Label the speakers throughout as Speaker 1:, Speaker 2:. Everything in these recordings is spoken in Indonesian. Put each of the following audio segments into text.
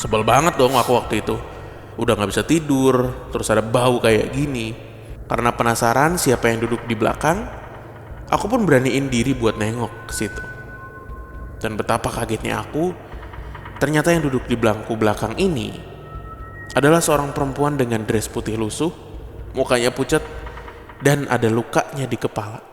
Speaker 1: Sebel banget dong aku waktu itu. Udah gak bisa tidur, terus ada bau kayak gini. Karena penasaran siapa yang duduk di belakang, aku pun beraniin diri buat nengok ke situ. Dan betapa kagetnya aku, ternyata yang duduk di bangku belakang ini adalah seorang perempuan dengan dress putih lusuh, mukanya pucat, dan ada lukanya di kepala.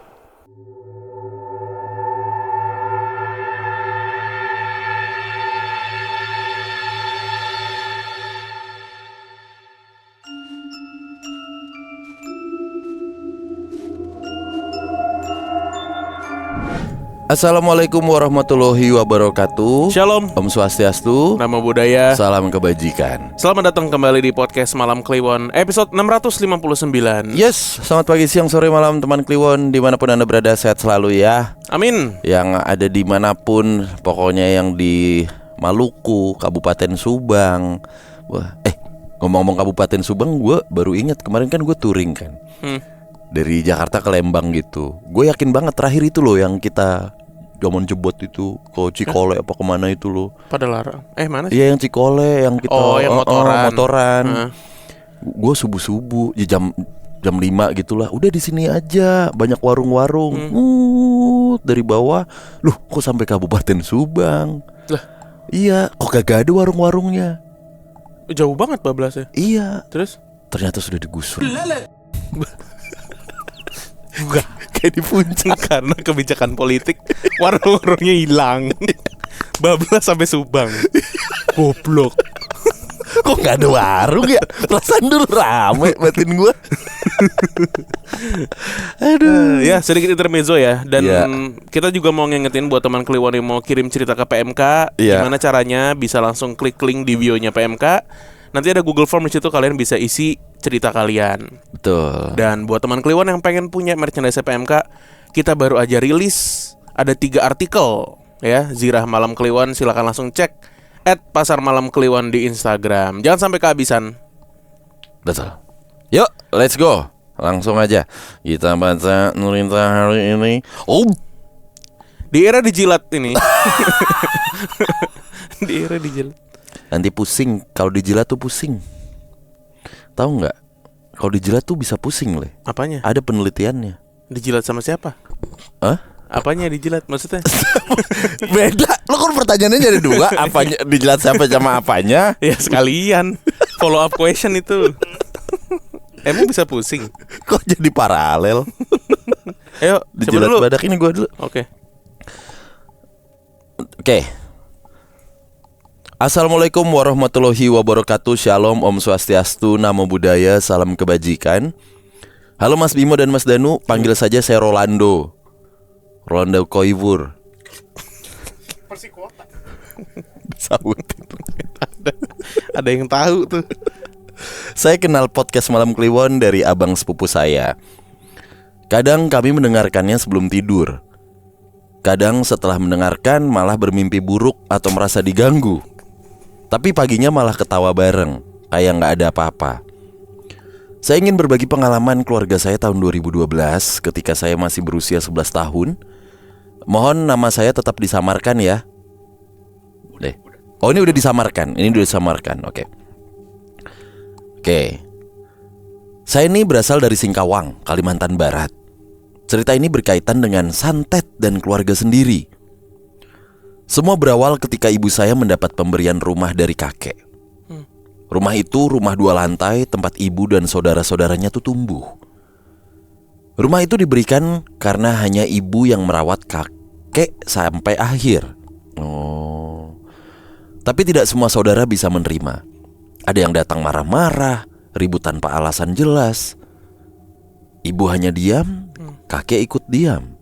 Speaker 2: Assalamualaikum warahmatullahi wabarakatuh.
Speaker 1: Shalom,
Speaker 2: Om Swastiastu,
Speaker 1: nama budaya.
Speaker 2: salam kebajikan.
Speaker 1: Selamat datang kembali di podcast Malam Kliwon episode 659.
Speaker 2: Yes, selamat pagi, siang, sore, malam teman Kliwon, dimanapun Anda berada, sehat selalu ya.
Speaker 1: Amin.
Speaker 2: Yang ada dimanapun, pokoknya yang di Maluku, Kabupaten Subang. Wah, ngomong-ngomong Kabupaten Subang, gue baru ingat kemarin kan gue touring kan, dari Jakarta ke Lembang gitu. Gue yakin banget terakhir itu loh yang kita zaman jebot itu ke Cikole apa kemana itu loh.
Speaker 1: Pada larang. Mana sih?
Speaker 2: Iya yang Cikole yang kita
Speaker 1: yang motoran.
Speaker 2: Gue subuh-subuh ya jam 5 gitulah. Udah di sini aja, banyak warung-warung. Dari bawah, loh kok sampai Kabupaten Subang?
Speaker 1: Lah,
Speaker 2: iya, kok gak ada warung-warungnya?
Speaker 1: jauh banget bablasnya.
Speaker 2: Iya.
Speaker 1: Terus?
Speaker 2: Ternyata sudah digusur.
Speaker 1: Enggak,
Speaker 2: Kayak di puncak.
Speaker 1: karena kebijakan politik warung-warungnya hilang. Bablas sampai Subang. Goblok.
Speaker 2: Kok gak ada warung ya? Perasaan dulu rame batin gue. Aduh.
Speaker 1: Ya sedikit intermezzo ya. Dan
Speaker 2: Ya.
Speaker 1: kita juga mau ngingetin buat teman Kliwon yang mau kirim cerita ke PMK,
Speaker 2: Ya.
Speaker 1: gimana caranya, bisa langsung klik link di bio-nya PMK. Nanti ada Google Form di situ, kalian bisa isi cerita kalian.
Speaker 2: Betul.
Speaker 1: Dan buat teman Kliwon yang pengen punya merchandise PMK, kita baru aja rilis ada 3 artikel ya, Zirah Malam Kliwon. Silakan langsung cek @pasar malam Kliwon di Instagram. Jangan sampai kehabisan.
Speaker 2: Betul. Yuk, let's go. Langsung aja kita baca Nurita hari ini.
Speaker 1: Di era dijilat ini. Di era dijilat.
Speaker 2: Nanti pusing. Kalau dijilat tuh pusing. Tahu nggak? Kalau dijilat tuh bisa pusing leh.
Speaker 1: Apanya?
Speaker 2: Ada penelitiannya.
Speaker 1: Dijilat sama siapa?
Speaker 2: Hah?
Speaker 1: Apanya dijilat maksudnya?
Speaker 2: Beda. Lo kan pertanyaannya jadi dua. Apanya dijilat sampai sama apanya?
Speaker 1: Ya sekalian follow up question itu. Emang bisa pusing?
Speaker 2: Kok jadi paralel?
Speaker 1: Ayo, coba
Speaker 2: Dijilat
Speaker 1: dulu.
Speaker 2: badak ini gue dulu.
Speaker 1: Oke.
Speaker 2: Assalamualaikum warahmatullahi wabarakatuh. Shalom, Om Swastiastu, Namo Buddhaya, salam kebajikan. Halo Mas Bimo dan Mas Danu, panggil saja saya Rolando Koivur.
Speaker 1: Persikota.
Speaker 2: Sautin.
Speaker 1: Ada yang tahu tuh.
Speaker 2: Saya kenal podcast Malam Kliwon dari abang sepupu saya. Kadang kami mendengarkannya sebelum tidur. Kadang setelah mendengarkan malah bermimpi buruk atau merasa diganggu. Tapi paginya malah ketawa bareng, kayak gak ada apa-apa. Saya ingin berbagi pengalaman keluarga saya tahun 2012 ketika saya masih berusia 11 tahun. Mohon nama saya tetap disamarkan ya. Boleh. Oh ini udah disamarkan. Oke. Saya ini berasal dari Singkawang, Kalimantan Barat. Cerita ini berkaitan dengan santet dan keluarga sendiri. Semua berawal ketika ibu saya mendapat pemberian rumah dari kakek. Rumah itu rumah 2 lantai tempat ibu dan saudara-saudaranya tuh tumbuh. Rumah itu diberikan karena hanya ibu yang merawat kakek sampai akhir. Tapi tidak semua saudara bisa menerima. Ada yang datang marah-marah, ribut tanpa alasan jelas. Ibu hanya diam, kakek ikut diam.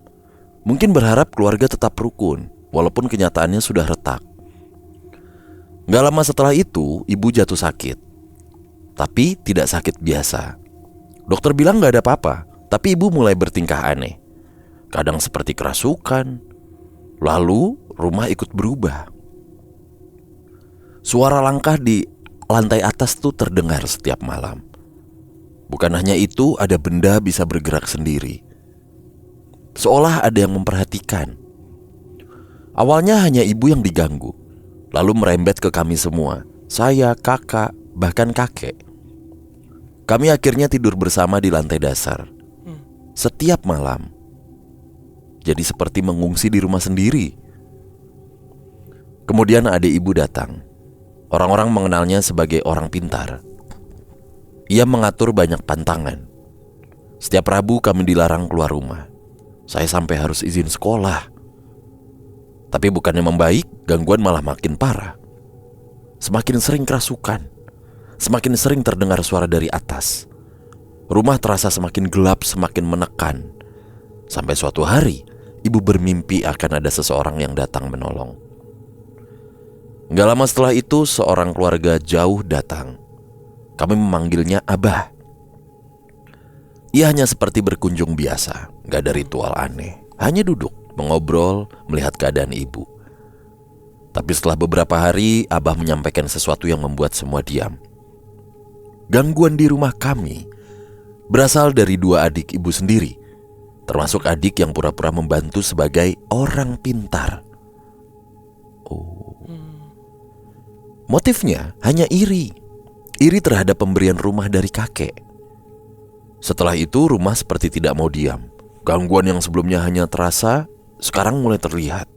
Speaker 2: Mungkin berharap keluarga tetap rukun, walaupun kenyataannya sudah retak. Gak lama setelah itu, ibu jatuh sakit. Tapi tidak sakit biasa. Dokter bilang gak ada apa-apa, tapi ibu mulai bertingkah aneh. Kadang seperti kerasukan. Lalu rumah ikut berubah. Suara langkah di lantai atas tuh terdengar setiap malam. Bukan hanya itu, ada benda bisa bergerak sendiri. Seolah ada yang memperhatikan. Awalnya hanya ibu yang diganggu, lalu merembet ke kami semua, saya, kakak, bahkan kakek. Kami akhirnya tidur bersama di lantai dasar setiap malam. Jadi seperti mengungsi di rumah sendiri. Kemudian adik ibu datang. Orang-orang mengenalnya sebagai orang pintar. Ia mengatur banyak pantangan. Setiap Rabu kami dilarang keluar rumah. Saya sampai harus izin sekolah. Tapi bukannya membaik, gangguan malah makin parah. Semakin sering kerasukan, semakin sering terdengar suara dari atas. Rumah terasa semakin gelap, semakin menekan. Sampai suatu hari, ibu bermimpi akan ada seseorang yang datang menolong. Gak lama setelah itu, seorang keluarga jauh datang. Kami memanggilnya Abah. Ia hanya seperti berkunjung biasa, gak ada ritual aneh. Hanya duduk, mengobrol, melihat keadaan ibu. Tapi setelah beberapa hari, Abah menyampaikan sesuatu yang membuat semua diam. Gangguan di rumah kami berasal dari dua adik ibu sendiri, termasuk adik yang pura-pura membantu sebagai orang pintar. Motifnya hanya iri terhadap pemberian rumah dari kakek. Setelah itu rumah seperti tidak mau diam. Gangguan yang sebelumnya hanya terasa, sekarang mulai terlihat.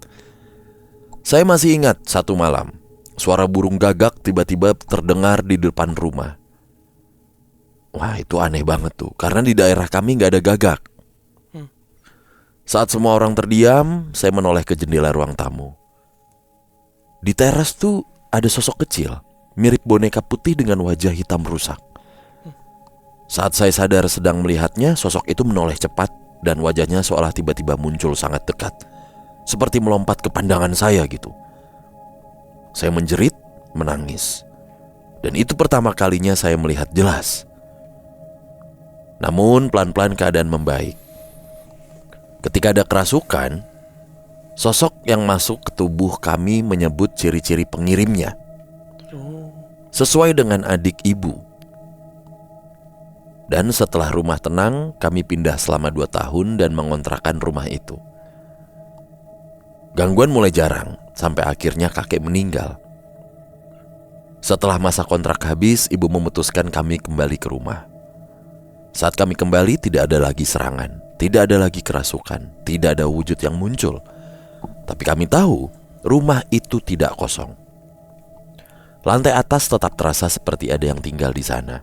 Speaker 2: Saya masih ingat satu malam, suara burung gagak tiba-tiba terdengar di depan rumah. Wah, itu aneh banget tuh, karena di daerah kami gak ada gagak. Saat semua orang terdiam, saya menoleh ke jendela ruang tamu. Di teras tuh ada sosok kecil, mirip boneka putih dengan wajah hitam rusak. Saat saya sadar sedang melihatnya, sosok itu menoleh cepat dan wajahnya seolah tiba-tiba muncul sangat dekat, seperti melompat ke pandangan saya gitu. Saya menjerit, menangis. Dan itu pertama kalinya saya melihat jelas. Namun pelan-pelan keadaan membaik. Ketika ada kerasukan, sosok yang masuk ke tubuh kami menyebut ciri-ciri pengirimnya. Sesuai dengan adik ibu. Dan setelah rumah tenang, kami pindah selama 2 tahun dan mengontrakan rumah itu. Gangguan mulai jarang, sampai akhirnya kakek meninggal. Setelah masa kontrak habis, ibu memutuskan kami kembali ke rumah. Saat kami kembali, tidak ada lagi serangan, tidak ada lagi kerasukan, tidak ada wujud yang muncul. Tapi kami tahu, rumah itu tidak kosong. Lantai atas tetap terasa seperti ada yang tinggal di sana.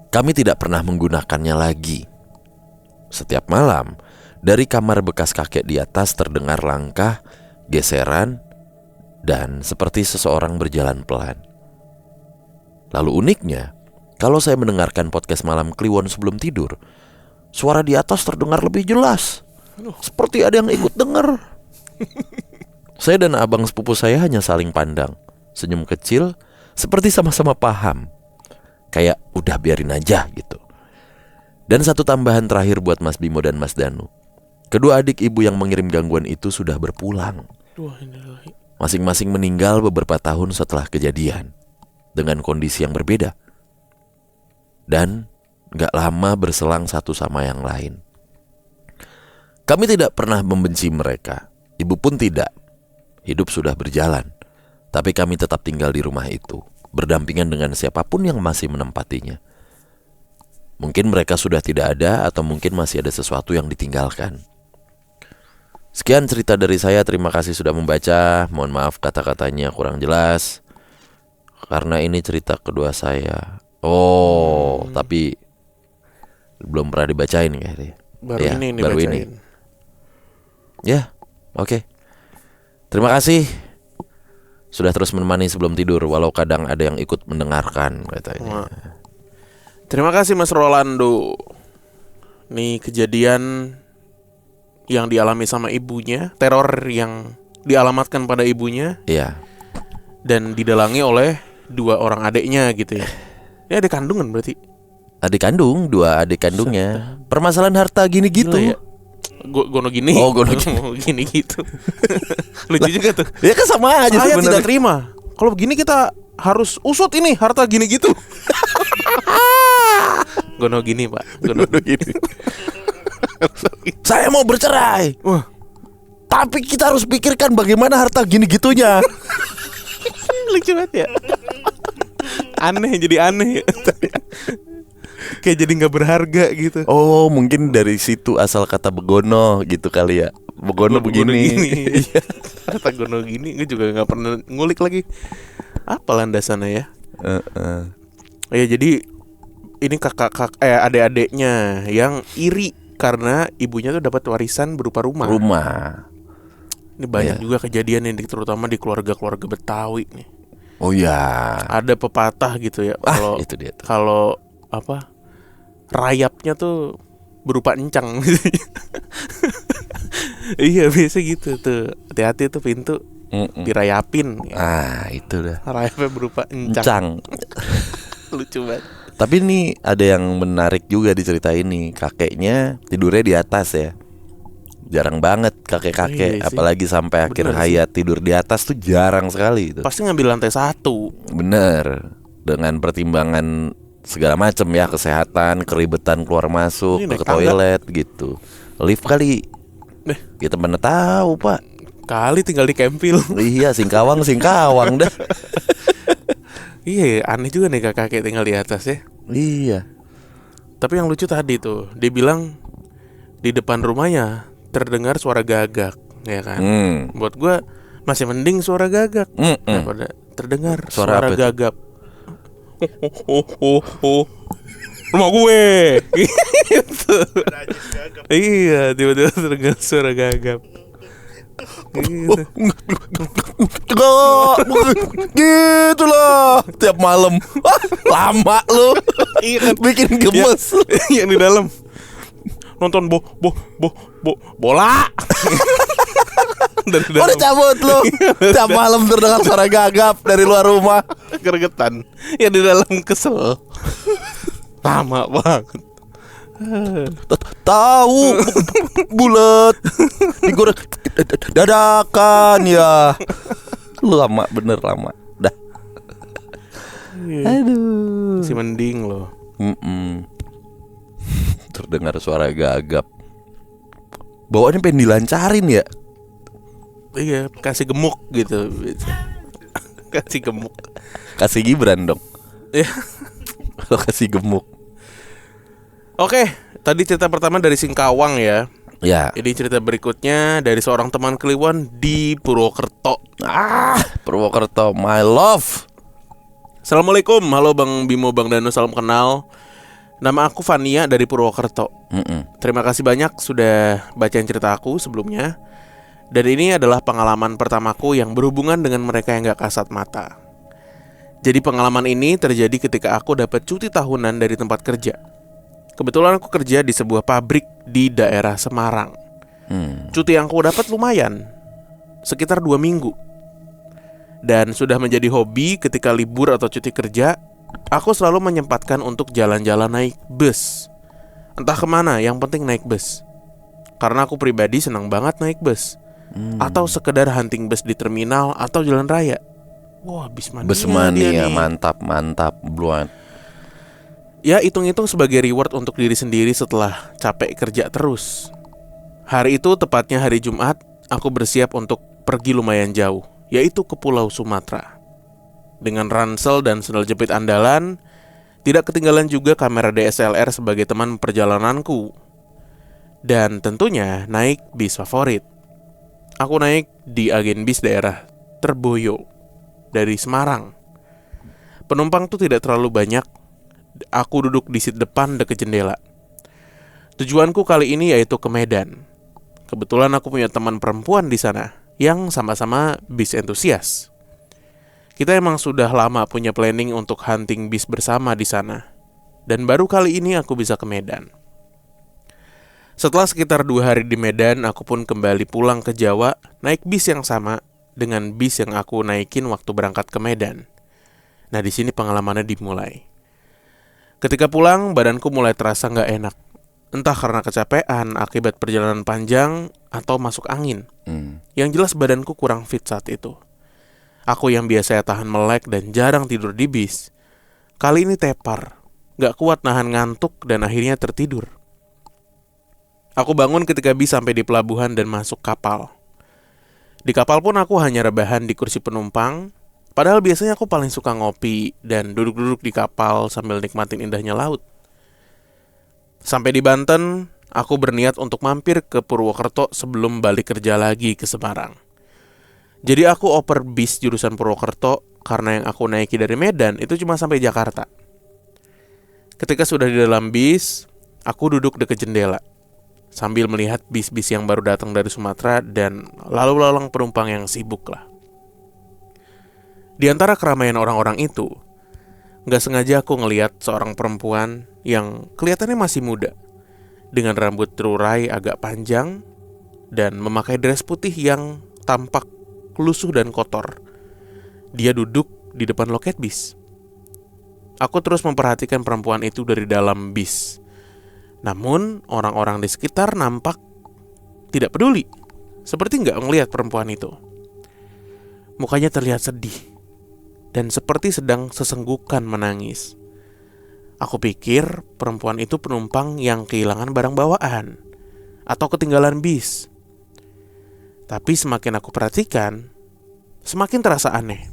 Speaker 2: Kami tidak pernah menggunakannya lagi. Setiap malam, dari kamar bekas kakek di atas terdengar langkah, geseran, dan seperti seseorang berjalan pelan. Lalu uniknya, kalau saya mendengarkan podcast Malam Kliwon sebelum tidur, suara di atas terdengar lebih jelas, seperti ada yang ikut dengar. Saya dan abang sepupu saya hanya saling pandang, senyum kecil, seperti sama-sama paham. Kayak udah biarin aja gitu. Dan satu tambahan terakhir buat Mas Bimo dan Mas Danu. Kedua adik ibu yang mengirim gangguan itu sudah berpulang. Masing-masing meninggal beberapa tahun setelah kejadian, dengan kondisi yang berbeda. Dan gak lama berselang satu sama yang lain. Kami tidak pernah membenci mereka. Ibu pun tidak. Hidup sudah berjalan. Tapi kami tetap tinggal di rumah itu, berdampingan dengan siapapun yang masih menempatinya. Mungkin mereka sudah tidak ada, atau mungkin masih ada sesuatu yang ditinggalkan. Sekian cerita dari saya. Terima kasih sudah membaca. Mohon maaf kata-katanya kurang jelas, karena ini cerita kedua saya. Tapi belum pernah dibacain kayaknya. Baru ini. Ya, oke. Terima kasih sudah terus menemani sebelum tidur, walau kadang ada yang ikut mendengarkan katanya.
Speaker 1: Terima kasih Mas Rolando. Nih kejadian yang dialami sama ibunya, teror yang dialamatkan pada ibunya.
Speaker 2: Iya.
Speaker 1: Dan didalangi oleh 2 orang adiknya gitu ya. Ini adik kandungan berarti.
Speaker 2: Adik kandung, 2 adik kandungnya. Permasalahan harta gini gitu.
Speaker 1: Ya. Gono gini.
Speaker 2: Gono gini.
Speaker 1: Gini gitu. Lucu juga tuh.
Speaker 2: Ya kan sama aja
Speaker 1: Saya
Speaker 2: sebenarnya.
Speaker 1: tidak terima. Kalau begini kita harus usut ini harta gini gitu. Gono gini Pak. Gono gini.
Speaker 2: Saya mau bercerai. Tapi kita harus pikirkan bagaimana harta gini gitunya.
Speaker 1: Lucu banget ya. aneh. Kayak jadi nggak berharga gitu.
Speaker 2: Oh, mungkin dari situ asal kata begono gitu kali ya. Begono begini.
Speaker 1: Iya. Kata gono gini, gue juga nggak pernah ngulik lagi. Apa landasannya ya? Ya jadi ini adik-adiknya yang iri karena ibunya tuh dapat warisan berupa rumah. Ini banyak juga kejadian ini, terutama di keluarga-keluarga Betawi nih.
Speaker 2: Oh ya.
Speaker 1: Ada pepatah gitu ya, kalau
Speaker 2: itu dia tuh.
Speaker 1: kalau apa rayapnya tuh berupa encang. Iya biasa gitu tuh. Hati-hati tuh pintu dirayapin.
Speaker 2: Itu dah.
Speaker 1: Rayapnya berupa encang. Lucu banget.
Speaker 2: Tapi nih ada yang menarik juga di cerita ini. Kakeknya tidurnya di atas ya. Jarang banget kakek-kakek,
Speaker 1: Iya sih.
Speaker 2: apalagi sampai akhir
Speaker 1: Bener
Speaker 2: hayat tidur di atas tuh jarang sekali itu.
Speaker 1: Pasti ngambil lantai 1.
Speaker 2: Bener. Dengan pertimbangan segala macam ya, kesehatan, keribetan keluar masuk,
Speaker 1: Ini naik
Speaker 2: ke
Speaker 1: tangga.
Speaker 2: toilet gitu. Lift kali. Kita mana tahu, Pak.
Speaker 1: Kali tinggal di Kempil.
Speaker 2: Iya, Singkawang dah.
Speaker 1: Iya aneh juga nih kakek tinggal di atas ya.
Speaker 2: Iya.
Speaker 1: Tapi yang lucu tadi tuh, dia bilang di depan rumahnya terdengar suara gagak, ya kan? Buat gue masih mending suara gagak daripada terdengar
Speaker 2: Suara
Speaker 1: suara
Speaker 2: apa itu?
Speaker 1: gagap. Rumah gue. Gitu. Iya, tiba-tiba terdengar suara gagap. Gitu.
Speaker 2: Gitu loh. Tiap malam. Wah, lama lu.
Speaker 1: Iya kan?
Speaker 2: Bikin gemes.
Speaker 1: Yang di dalam nonton bola. Dari dalam.
Speaker 2: Udah cabut lu. Tiap malam terdengar suara gagap dari luar rumah.
Speaker 1: Gregetan. Ya di dalam kesel. Lama banget.
Speaker 2: Tahu bulat digoreng dadakan ya. Lama bener lama. Dah. Aduh.
Speaker 1: Si mending loh.
Speaker 2: Terdengar suara gagap. Bawaannya pengen dilancarin ya.
Speaker 1: Iya, kasih gemuk gitu. Kasih gemuk.
Speaker 2: Kasih Gibran dong.
Speaker 1: Ya.
Speaker 2: Lo kasih gemuk.
Speaker 1: Oke, tadi cerita pertama dari Singkawang ya.
Speaker 2: Ya.
Speaker 1: Ini cerita berikutnya dari seorang teman Kliwon di Purwokerto.
Speaker 2: Purwokerto, my love.
Speaker 1: Assalamualaikum, halo Bang Bimo, Bang Danu, salam kenal. Nama aku Fania dari Purwokerto. Terima kasih banyak sudah bacain cerita aku sebelumnya. Dan ini adalah pengalaman pertamaku yang berhubungan dengan mereka yang gak kasat mata. Jadi pengalaman ini terjadi ketika aku dapat cuti tahunan dari tempat kerja. Kebetulan aku kerja di sebuah pabrik di daerah Semarang. Cuti yang aku dapat lumayan, sekitar 2 minggu. Dan sudah menjadi hobi ketika libur atau cuti kerja, aku selalu menyempatkan untuk jalan-jalan naik bus. Entah kemana, yang penting naik bus. Karena aku pribadi senang banget naik bus. Atau sekedar hunting bus di terminal atau jalan raya. Wah, bismania
Speaker 2: Besmania, mantap bluan.
Speaker 1: Ya hitung-hitung sebagai reward untuk diri sendiri setelah capek kerja terus. Hari itu tepatnya hari Jumat, aku bersiap untuk pergi lumayan jauh, yaitu ke Pulau Sumatera. Dengan ransel dan sandal jepit andalan, tidak ketinggalan juga kamera DSLR sebagai teman perjalananku. Dan tentunya naik bis favorit. Aku naik di agen bis daerah Terboyo dari Semarang. Penumpang tuh tidak terlalu banyak. Aku duduk di seat depan dekat jendela. Tujuanku kali ini yaitu ke Medan. Kebetulan aku punya teman perempuan di sana yang sama-sama bis entusias. Kita emang sudah lama punya planning untuk hunting bis bersama di sana. Dan baru kali ini aku bisa ke Medan. Setelah sekitar 2 hari di Medan, aku pun kembali pulang ke Jawa naik bis yang sama dengan bis yang aku naikin waktu berangkat ke Medan. Nah di sini pengalamannya dimulai. Ketika pulang, badanku mulai terasa gak enak. Entah karena kecapean akibat perjalanan panjang atau masuk angin. Yang jelas badanku kurang fit saat itu. Aku yang biasanya tahan melek dan jarang tidur di bis, kali ini tepar, gak kuat nahan ngantuk dan akhirnya tertidur. Aku bangun ketika bis sampai di pelabuhan dan masuk kapal. Di kapal pun aku hanya rebahan di kursi penumpang, Padahal biasanya aku paling suka ngopi dan duduk-duduk di kapal sambil nikmatin indahnya laut. Sampai di Banten, aku berniat untuk mampir ke Purwokerto sebelum balik kerja lagi ke Semarang. Jadi aku oper bis jurusan Purwokerto karena yang aku naiki dari Medan itu cuma sampai Jakarta. Ketika sudah di dalam bis, aku duduk dekat jendela sambil melihat bis-bis yang baru datang dari Sumatera dan lalu lalang penumpang yang sibuk lah. Di antara keramaian orang-orang itu, gak sengaja aku ngeliat seorang perempuan yang kelihatannya masih muda, dengan rambut terurai agak panjang dan memakai dress putih yang tampak lusuh dan kotor. Dia duduk di depan loket bis. Aku terus memperhatikan perempuan itu dari dalam bis. Namun orang-orang di sekitar nampak tidak peduli, seperti gak ngelihat perempuan itu. Mukanya terlihat sedih dan seperti sedang sesenggukan menangis. Aku pikir perempuan itu penumpang yang kehilangan barang bawaan atau ketinggalan bis. Tapi semakin aku perhatikan, semakin terasa aneh.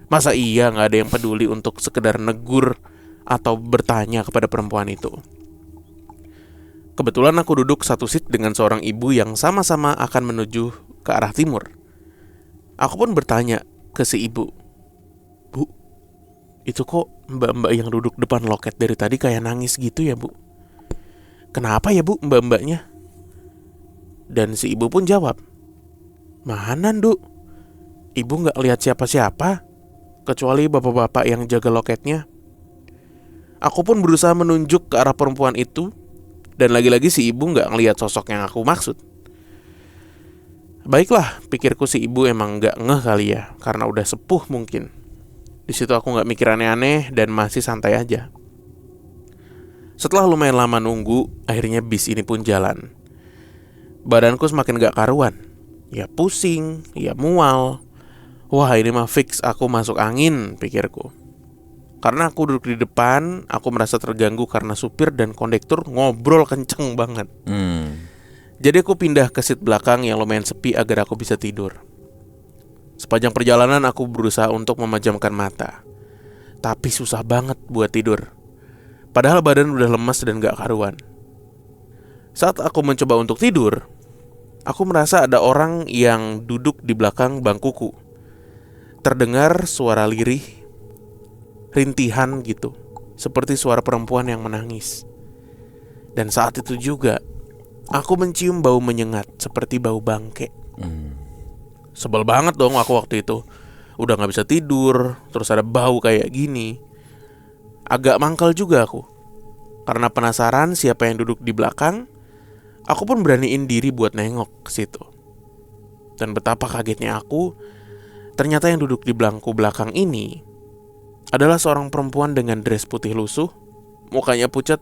Speaker 1: Masa iya gak ada yang peduli untuk sekedar negur atau bertanya kepada perempuan itu? Kebetulan aku duduk satu seat dengan seorang ibu yang sama-sama akan menuju ke arah timur. Aku pun bertanya ke si ibu, "Bu, itu kok mbak-mbak yang duduk depan loket dari tadi kayak nangis gitu ya, Bu? Kenapa ya, Bu, mbak-mbaknya?" Dan si ibu pun jawab, "Mana, Nduk? Ibu gak lihat siapa-siapa, kecuali bapak-bapak yang jaga loketnya." Aku pun berusaha menunjuk ke arah perempuan itu, dan lagi-lagi si ibu gak ngelihat sosok yang aku maksud. Baiklah, pikirku si ibu emang gak ngeh kali ya, karena udah sepuh mungkin. Di situ aku gak mikir aneh-aneh dan masih santai aja. Setelah lumayan lama nunggu, akhirnya bis ini pun jalan. Badanku semakin gak karuan. Ya pusing, ya mual. Wah, ini mah fix aku masuk angin, pikirku. Karena aku duduk di depan, aku merasa terganggu karena supir dan kondektur ngobrol kenceng banget. Jadi aku pindah ke seat belakang yang lumayan sepi agar aku bisa tidur. Sepanjang perjalanan aku berusaha untuk memejamkan mata, tapi susah banget buat tidur. Padahal badan udah lemas dan gak karuan. Saat aku mencoba untuk tidur, aku merasa ada orang yang duduk di belakang bangkuku. Terdengar suara lirih, rintihan gitu, seperti suara perempuan yang menangis. Dan saat itu juga aku mencium bau menyengat seperti bau bangke. Sebel banget dong aku waktu itu. Udah gak bisa tidur, terus ada bau kayak gini. Agak mangkal juga aku. Karena penasaran siapa yang duduk di belakang, aku pun beraniin diri buat nengok ke situ. Dan betapa kagetnya aku, ternyata yang duduk di bangku belakang ini adalah seorang perempuan dengan dress putih lusuh, mukanya pucat,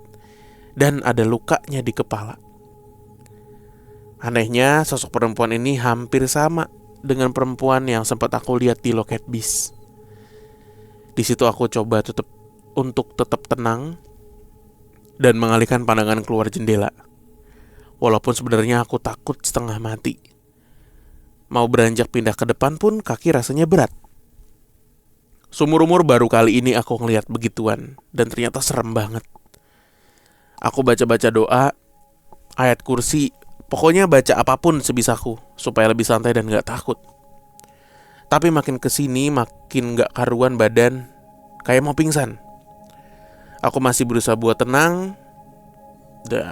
Speaker 1: dan ada lukanya di kepala. Anehnya, sosok perempuan ini hampir sama dengan perempuan yang sempat aku lihat di loket bis. Di situ aku coba untuk tetap tenang dan mengalihkan pandangan keluar jendela. Walaupun sebenarnya aku takut setengah mati. Mau beranjak pindah ke depan pun kaki rasanya berat. Seumur-umur baru kali ini aku ngelihat begituan, dan ternyata serem banget. Aku baca-baca doa, ayat kursi, pokoknya baca apapun sebisaku supaya lebih santai dan gak takut. Tapi makin kesini makin gak karuan badan, kayak mau pingsan. Aku masih berusaha buat tenang.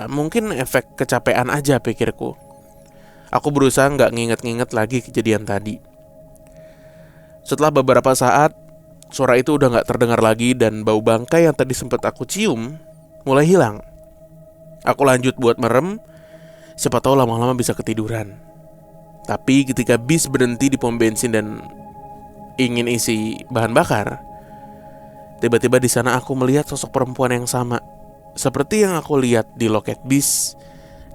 Speaker 1: Mungkin efek kecapean aja, pikirku. Aku berusaha gak nginget-nginget lagi kejadian tadi. Setelah beberapa saat, suara itu udah gak terdengar lagi dan bau bangkai yang tadi sempat aku cium mulai hilang. Aku lanjut buat merem, siapa tahu lama-lama bisa ketiduran. Tapi ketika bis berhenti di pom bensin dan ingin isi bahan bakar, tiba-tiba di sana aku melihat sosok perempuan yang sama seperti yang aku lihat di loket bis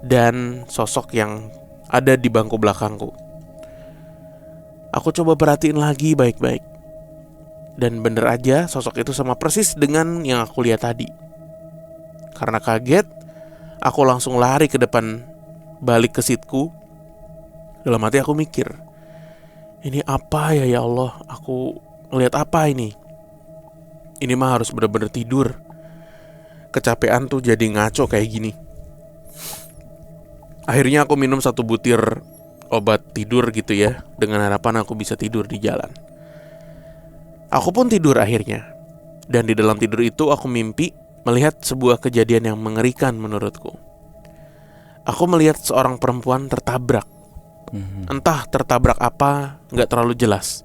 Speaker 1: dan sosok yang ada di bangku belakangku. Aku coba perhatiin lagi baik-baik, dan bener aja sosok itu sama persis dengan yang aku lihat tadi. Karena kaget, aku langsung lari ke depan, balik ke seatku. Dalam hati aku mikir, ini apa ya Allah, aku ngelihat apa ini? Ini mah harus bener-bener tidur. Kecapean tuh jadi ngaco kayak gini. Akhirnya aku minum 1 butir obat tidur gitu ya, dengan harapan aku bisa tidur di jalan. Aku pun tidur akhirnya. Dan di dalam tidur itu aku mimpi melihat sebuah kejadian yang mengerikan menurutku. Aku melihat seorang perempuan tertabrak. Entah tertabrak apa, gak terlalu jelas.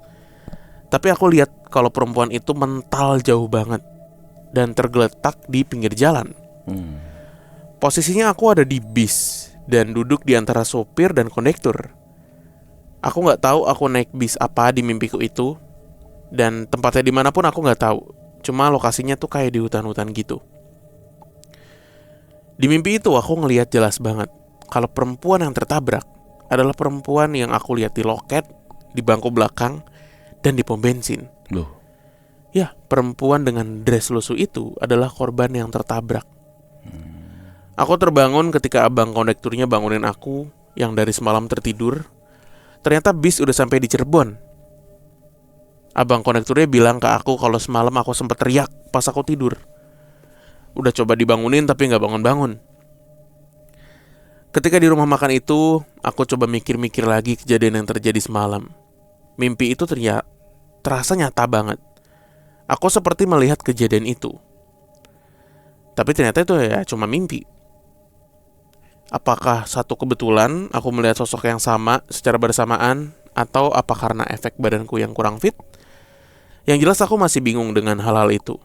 Speaker 1: Tapi aku lihat kalau perempuan itu mental jauh banget dan tergeletak di pinggir jalan. Posisinya aku ada di bis dan duduk di antara sopir dan kondektur. Aku gak tahu aku naik bis apa di mimpiku itu, dan tempatnya dimanapun aku gak tahu. Cuma lokasinya tuh kayak di hutan-hutan gitu. Di mimpi itu aku ngelihat jelas banget kalau perempuan yang tertabrak adalah perempuan yang aku lihat di loket, di bangku belakang, dan di pom bensin.
Speaker 2: Loh.
Speaker 1: Ya, perempuan dengan dress lusuh itu adalah korban yang tertabrak. Aku terbangun ketika abang kondekturnya bangunin aku yang dari semalam tertidur. Ternyata bis udah sampai di Cirebon. Abang kondekturnya bilang ke aku kalau semalam aku sempat teriak pas aku tidur. Udah coba dibangunin tapi gak bangun-bangun. Ketika di rumah makan itu, aku coba mikir-mikir lagi kejadian yang terjadi semalam. Mimpi itu terasa nyata banget. Aku seperti melihat kejadian itu. Tapi ternyata itu ya cuma mimpi. Apakah satu kebetulan aku melihat sosok yang sama secara bersamaan, atau apa karena efek badanku yang kurang fit? Yang jelas aku masih bingung dengan hal-hal itu.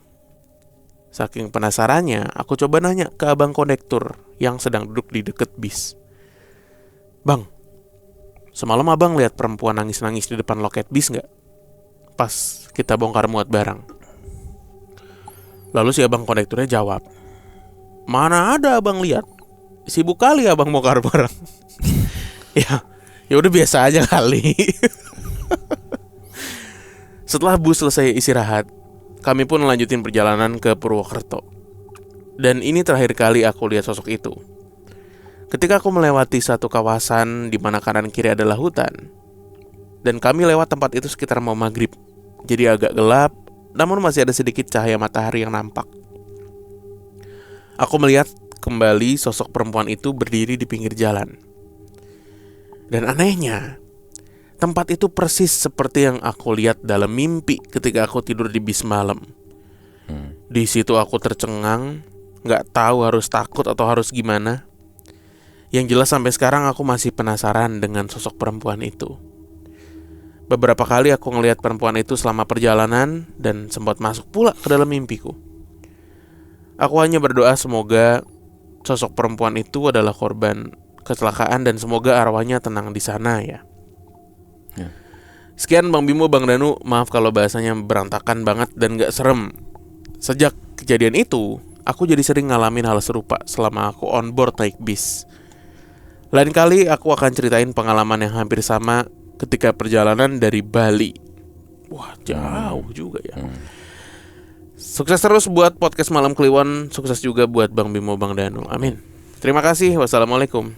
Speaker 1: Saking penasarannya, aku coba nanya ke abang kondektur yang sedang duduk di deket bis. Bang, semalam abang lihat perempuan nangis-nangis di depan loket bis gak? Pas kita bongkar muat barang. Lalu si abang kondekturnya jawab, mana ada abang lihat? Sibuk kali abang bongkar barang. Ya udah biasa aja kali. Setelah bus selesai istirahat, kami pun lanjutin perjalanan ke Purwokerto. Dan ini terakhir kali aku lihat sosok itu. Ketika aku melewati satu kawasan di mana kanan kiri adalah hutan, dan kami lewat tempat itu sekitar mau maghrib. Jadi agak gelap, namun masih ada sedikit cahaya matahari yang nampak. Aku melihat kembali sosok perempuan itu berdiri di pinggir jalan. Dan anehnya, tempat itu persis seperti yang aku lihat dalam mimpi ketika aku tidur di bis malam. Di situ aku tercengang, gak tahu harus takut atau harus gimana. Yang jelas sampai sekarang aku masih penasaran dengan sosok perempuan itu. Beberapa kali aku ngelihat perempuan itu selama perjalanan dan sempat masuk pula ke dalam mimpiku. Aku hanya berdoa semoga sosok perempuan itu adalah korban kecelakaan dan semoga arwahnya tenang di sana ya. Sekian Bang Bimo, Bang Danu, maaf kalau bahasanya berantakan banget dan gak serem. Sejak kejadian itu, aku jadi sering ngalamin hal serupa selama aku on board naik bis. Lain kali aku akan ceritain pengalaman yang hampir sama ketika perjalanan dari Bali. Wah, jauh juga ya. Sukses terus buat podcast Malam Kliwon, sukses juga buat Bang Bimo, Bang Danu. Amin. Terima kasih. Wassalamualaikum.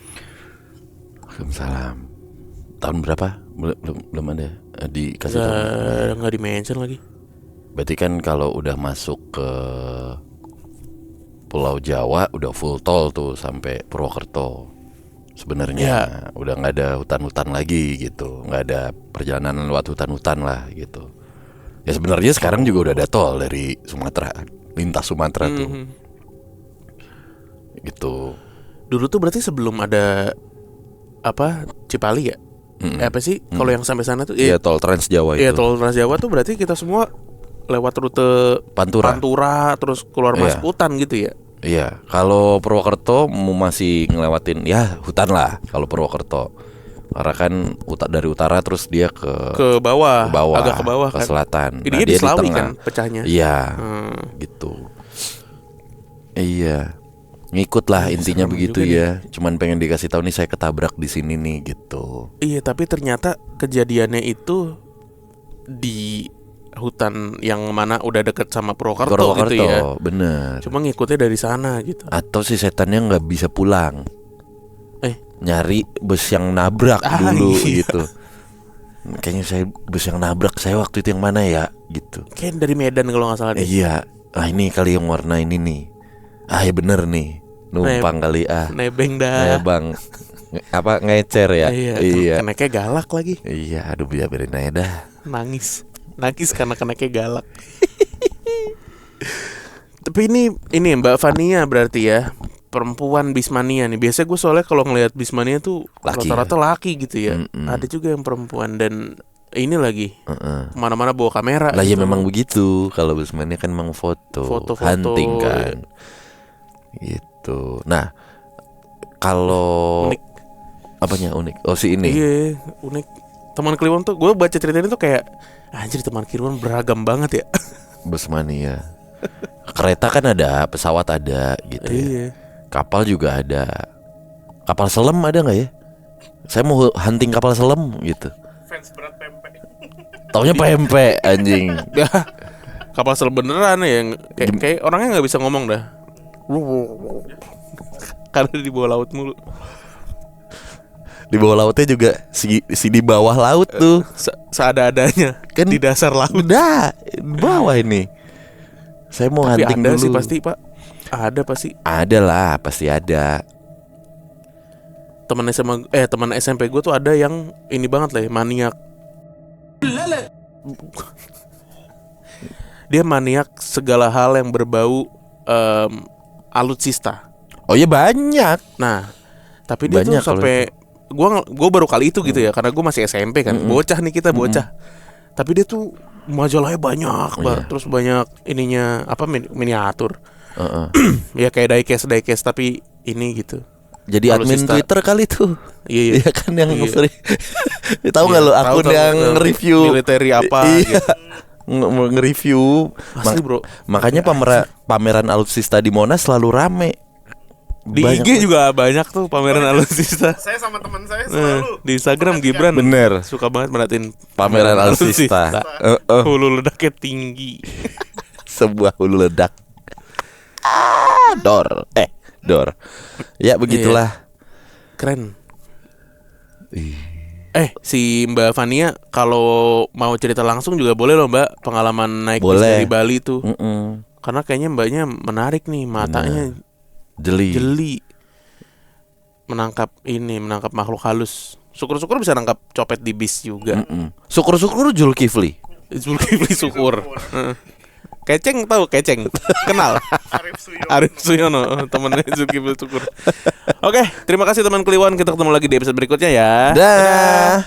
Speaker 2: Waalaikumsalam. Tahun berapa? Belum ada dikasih tahu.
Speaker 1: Nggak di-mention lagi.
Speaker 2: Berarti kan kalau udah masuk ke Pulau Jawa udah full tol tuh sampai Purwokerto. Sebenarnya udah nggak ada hutan-hutan lagi gitu, nggak ada perjalanan lewat hutan-hutan lah gitu. Ya sebenarnya sekarang juga udah ada tol dari Sumatera, lintas Sumatera tuh. Gitu. Dulu
Speaker 1: tuh berarti sebelum ada apa Cipali ya? Apa sih kalau yang sampai sana tuh?
Speaker 2: Iya, tol Trans Jawa itu.
Speaker 1: Iya, tol Trans Jawa tuh berarti kita semua lewat rute Pantura terus keluar masuk hutan gitu ya.
Speaker 2: Iya, kalau Purwokerto masih ngelewatin ya hutan lah kalau Purwokerto. Karena kan dari utara terus dia ke bawah,
Speaker 1: agak ke bawah
Speaker 2: ke
Speaker 1: kan.
Speaker 2: selatan.
Speaker 1: Dia di Selawi kan pecahnya.
Speaker 2: Iya, gitu. Iya, ngikut lah intinya begitu ya. Cuman pengen dikasih tahu nih saya ketabrak di sini nih gitu.
Speaker 1: Iya, tapi ternyata kejadiannya itu di hutan yang mana udah deket sama Purwokerto gitu ya.
Speaker 2: Bener.
Speaker 1: Cuma ngikutnya dari sana gitu.
Speaker 2: Atau si setannya nggak bisa pulang. Nyari bus yang nabrak dulu gitu. Kayaknya saya bus yang nabrak saya waktu itu yang mana ya gitu.
Speaker 1: Kayak dari Medan kalau nggak salah deh.
Speaker 2: Iya. Ah ini kali yang warna ini nih. Ah ya bener nih. Numpang kali
Speaker 1: Nebeng dah.
Speaker 2: Bang. Apa ngecer ya?
Speaker 1: Iya. Keneknya galak lagi.
Speaker 2: Iya, aduh biarin aja dah.
Speaker 1: Nangis karena keneknya galak. Tapi ini Mbak Fania berarti ya perempuan bismania nih. Biasanya gue soalnya kalau ngelihat bismania tuh
Speaker 2: Laki
Speaker 1: rata-rata laki gitu ya. Ada juga yang perempuan dan ini lagi kemana-mana bawa kamera.
Speaker 2: Lah ya
Speaker 1: gitu.
Speaker 2: memang begitu. Kalau bismania kan memang foto, hunting kan. Gitu. Nah, kalau
Speaker 1: unik.
Speaker 2: Apanya unik? Oh si ini.
Speaker 1: Iya, unik. Teman Kliwon tuh gue baca ceritanya tuh kayak anjir teman Kliwon beragam banget ya.
Speaker 2: Bismania. Kereta kan ada, pesawat ada gitu ya.
Speaker 1: Iya.
Speaker 2: Kapal juga ada. Kapal selam ada nggak ya? Saya mau hunting kapal selam gitu.
Speaker 1: Fans berat pempek.
Speaker 2: Taunya pempek anjing.
Speaker 1: Ya, kapal selam beneran ya yang kayak orangnya nggak bisa ngomong dah. Karena di bawah laut mulu.
Speaker 2: Di bawah lautnya juga si di bawah laut tuh.
Speaker 1: Seada-adanya
Speaker 2: Kan
Speaker 1: di dasar laut.
Speaker 2: Udah, di bawah ini. Saya mau
Speaker 1: Tapi
Speaker 2: hunting
Speaker 1: ada
Speaker 2: dulu.
Speaker 1: sih pasti Pak. Ada pasti.
Speaker 2: Ada lah, pasti ada.
Speaker 1: Teman SMP gue tuh ada yang ini banget lah, maniak. Dia maniak segala hal yang berbau alutsista.
Speaker 2: Oh ya banyak.
Speaker 1: Nah, tapi dia
Speaker 2: Banyak
Speaker 1: tuh sampai gue baru kali itu gitu ya, karena gue masih SMP kan, bocah nih kita bocah. Tapi dia tuh majalahnya banyak banget, terus banyak ininya apa miniatur. Ya kayak diecast tapi ini gitu.
Speaker 2: Jadi admin
Speaker 1: Alutsista.
Speaker 2: Twitter kali tuh.
Speaker 1: Iya.
Speaker 2: Iya kan yang
Speaker 1: Iya.
Speaker 2: sering. Tahu nggak lo akun yang review
Speaker 1: military apa
Speaker 2: Iya.
Speaker 1: gitu.
Speaker 2: Nge-review.
Speaker 1: Asli, bro.
Speaker 2: Makanya pameran alutsista di Monas selalu rame.
Speaker 1: Di
Speaker 2: Banyak
Speaker 1: IG juga banyak tuh pameran alutsista.
Speaker 3: Saya sama teman saya selalu
Speaker 1: Di Instagram Gibran
Speaker 2: Bener.
Speaker 1: suka banget merhatiin
Speaker 2: Pameran alutsista.
Speaker 1: Hulu ledaknya tinggi.
Speaker 2: Sebuah hulu ledak. Dor. Ya begitulah.
Speaker 1: Keren. Si Mbak Fania kalau mau cerita langsung juga boleh loh Mbak, pengalaman naik bis
Speaker 2: Boleh.
Speaker 1: dari Bali tuh.
Speaker 2: Mm-mm.
Speaker 1: Karena kayaknya Mbaknya menarik nih, matanya jeli. Menangkap makhluk halus. Syukur-syukur bisa nangkap copet di bis juga.
Speaker 2: Syukur-syukur Zulkifli.
Speaker 1: Zulkifli syukur. Keceng tahu Keceng? Kenal? Arif Suyono, temennya Zulkifli syukur. Oke, terima kasih teman Kliwon. Kita ketemu lagi di episode berikutnya ya.
Speaker 2: Dah.